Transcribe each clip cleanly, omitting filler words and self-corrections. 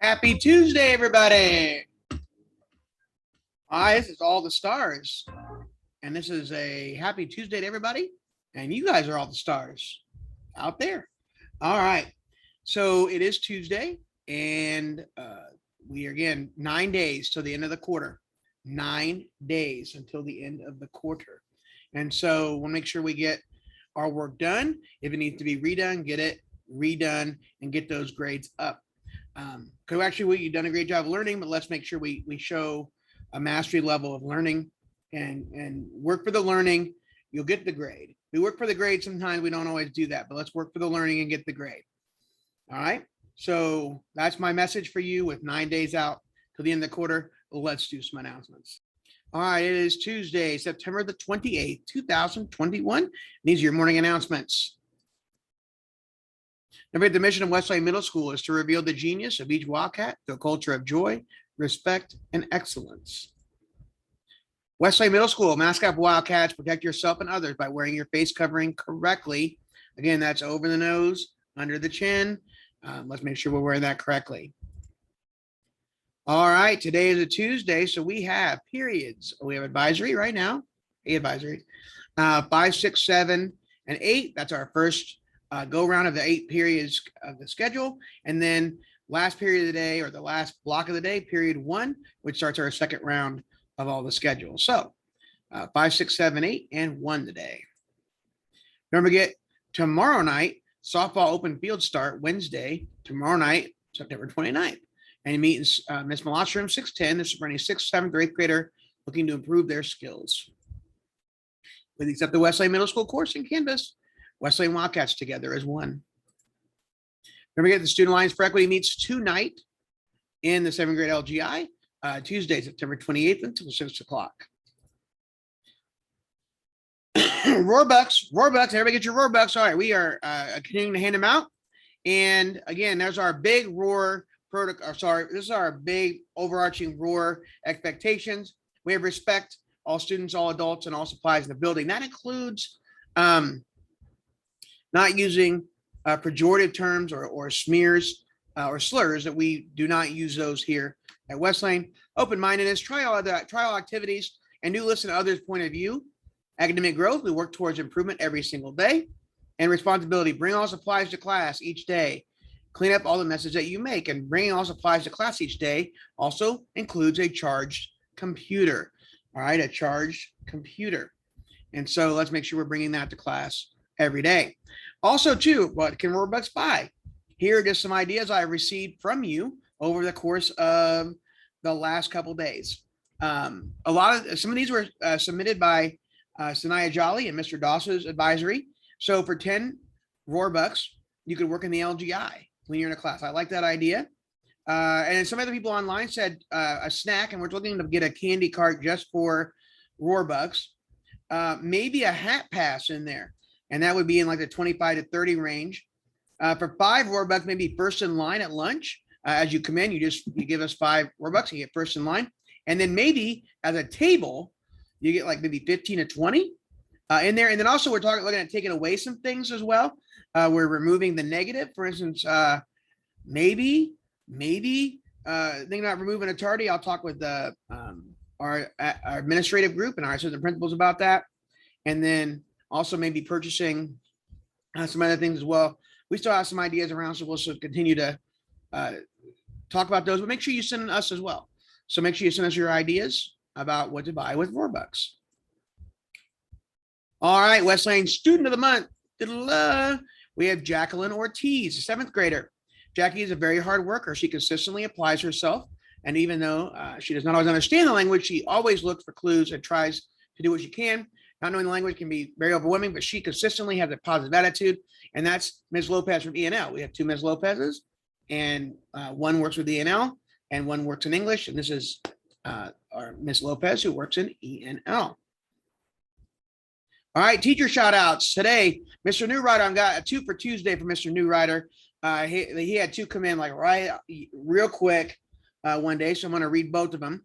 Happy Tuesday, everybody. Hi, this is All the Stars. And this is a happy Tuesday to everybody. And you guys are all the stars out there. All right. So it is Tuesday, and we are again 9 days till the end of the quarter. 9 days until the end of the quarter. And so we'll make sure we get our work done. If it needs to be redone, get it redone and get those grades up. Because actually, you've done a great job learning, but let's make sure we show a mastery level of learning and work for the learning. You'll get the grade. We work for the grade. Sometimes we don't always do that, but let's work for the learning and get the grade. All right. So that's my message for you with 9 days out to the end of the quarter. Let's do some announcements. All right. It is Tuesday, September the 28th, 2021. These are your morning announcements. The mission of Westlake Middle School is to reveal the genius of each Wildcat through a culture of joy, respect, and excellence. Westlake Middle School, mascot for Wildcats, protect yourself and others by wearing your face covering correctly. Again, that's over the nose, under the chin. Let's make sure we're wearing that correctly. All right, today is a Tuesday, so we have periods. We have advisory right now, 8 advisories, 5, 6, 7, and 8. That's our first go round of the 8 periods of the schedule. And then last period of the day, or the last block of the day, period 1, which starts our second round of all the schedules. So 5, 6, 7, 8, and 1 today. Don't forget, tomorrow night, softball open field start Wednesday, tomorrow night, September 29th. And you meet in Miss Malot's room 610. This is for any 6th, 7th, or 8th grader looking to improve their skills. With except the Westlake Middle School course in Canvas, Westlake Wildcats together as one. Don't forget, the Student Alliance for Equity meets tonight in the 7th grade LGI, Tuesday, September 28th until 6 o'clock. Roarbucks, everybody get your Roarbucks. All right, we are continuing to hand them out. And again, there's our big roar protocol. Sorry, this is our big overarching roar expectations. We have respect all students, all adults, and all supplies in the building. That includes not using pejorative terms or smears or slurs. That we do not use those here at Westlake. Open-mindedness, try all activities, and do listen to others' point of view. Academic growth, we work towards improvement every single day. And responsibility, bring all supplies to class each day. Clean up all the messes that you make, and bringing all supplies to class each day also includes a charged computer. All right, a charged computer. And so let's make sure we're bringing that to class every day. Also, too, what can Roarbucks buy? Here are just some ideas I received from you over the course of the last couple of days. Some of these were submitted by Sanaya Jolly and Mr. Doss's advisory. So for 10 Roarbucks, you could work in the LGI when you're in a class. I like that idea. And some other people online said a snack, and we're looking to get a candy cart just for Roarbucks. Maybe a hat pass in there, and that would be in like the 25 to 30 range. For 5 Roarbucks, maybe first in line at lunch. As you come in, you give us 5 Roarbucks, you get first in line. And then maybe as a table, you get like maybe 15 to 20 in there. And then also we're looking at taking away some things as well. We're removing the negative. For instance, maybe thinking about removing a tardy. I'll talk with our administrative group and our assistant principals about that. And then also maybe purchasing some other things as well. We still have some ideas around, so we'll continue to talk about those, but make sure you send us as well. So make sure you send us your ideas about what to buy with Roarbucks. All right, Westlake Student of the Month. We have Jacqueline Ortiz, a 7th grader. Jackie is a very hard worker. She consistently applies herself. And even though she does not always understand the language, she always looks for clues and tries to do what she can. Not knowing the language can be very overwhelming, but she consistently has a positive attitude. And that's Ms. Lopez from ENL. We have 2 Ms. Lopez's, and one works with ENL and one works in English. And this is our Ms. Lopez, who works in ENL. All right, teacher shout outs today. Mr. Newrider, I've got a 2 for Tuesday for Mr. Newrider. He had 2 come in like real quick one day, so I'm going to read both of them.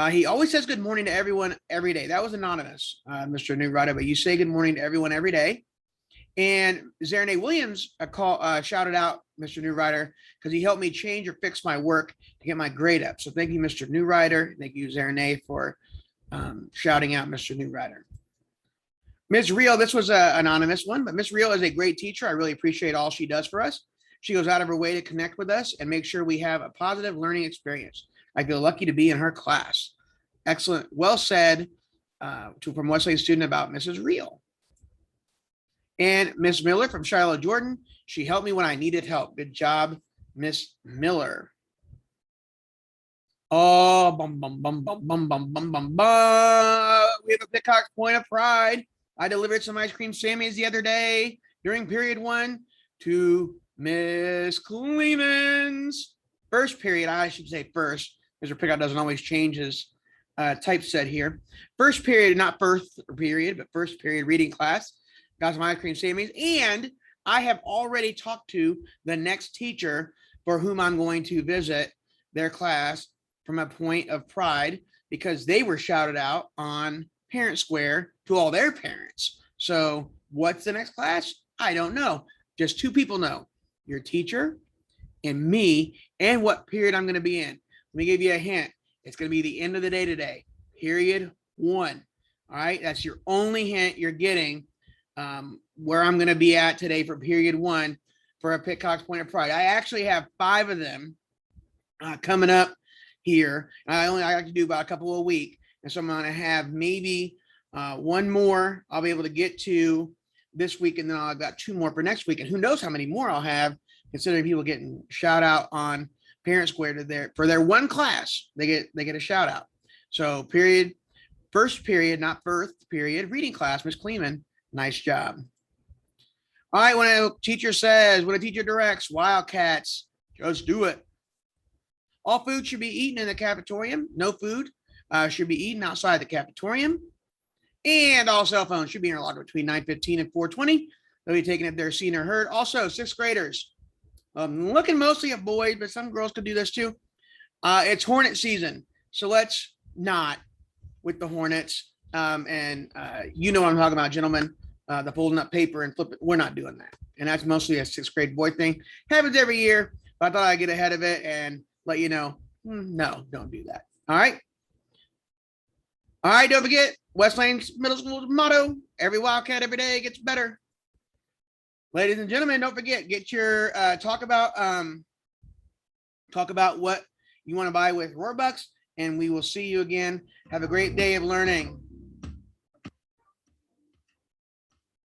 He always says good morning to everyone every day. That was anonymous, Mr. Newrider, but you say good morning to everyone every day. And Zernay Williams shouted out Mr. Newrider because he helped me change or fix my work to get my grade up. So thank you, Mr. Newrider. Thank you, Zernay, for shouting out Mr. Newrider. Ms. Real, this was an anonymous one, but Ms. Real is a great teacher. I really appreciate all she does for us. She goes out of her way to connect with us and make sure we have a positive learning experience. I feel lucky to be in her class. Excellent. Well said from Wesley student about Mrs. Real. And Miss Miller from Shiloh, Jordan. She helped me when I needed help. Good job, Miss Miller. Oh, bum, bum, bum, bum, bum, bum, bum, bum, bum. We have a Pitcock's Point of Pride. I delivered some ice cream Sammys the other day during period 1 to Miss Clemens. First period, I should say first, Mr. Pitcock doesn't always change his typeset here. First period, not first period, but first period reading class. Got some ice cream Sammys. And I have already talked to the next teacher for whom I'm going to visit their class from a point of pride because they were shouted out on Parent Square to all their parents. So what's the next class? I don't know. Just 2 people know, your teacher and me, and what period I'm going to be in. Let me give you a hint. It's going to be the end of the day today, period 1. All right. That's your only hint you're getting where I'm going to be at today for period 1 for a Pitcock's Point of Pride. I actually have 5 of them coming up here. I like to do about a couple a week. And so I'm going to have maybe 1 more I'll be able to get to this week. And then I've got 2 more for next week. And who knows how many more I'll have, considering people getting shout out on Parent Square for their 1 class. They get a shout out. So first period, not first period, reading class, Miss Kleeman. Nice job. All right, when a teacher says, when a teacher directs, WILDCATS, just do it. All food should be eaten in the cafetorium. No food should be eaten outside the cafetorium. And all cell phones should be interlocked between 9:15 and 4:20. They'll be taken if they're seen or heard. Also, 6th graders. Looking mostly at boys, but some girls could do this too. It's Hornet season. So let's not with the Hornets. You know what I'm talking about, gentlemen. The folding up paper and flip it. We're not doing that. And that's mostly a 6th grade boy thing. Happens every year. But I thought I'd get ahead of it and let you know. No, don't do that. All right. All right. Don't forget West Lanes Middle School's motto: every Wildcat every day gets better. Ladies and gentlemen, don't forget, get your talk about what you want to buy with Roarbucks, and we will see you again. Have a great day of learning.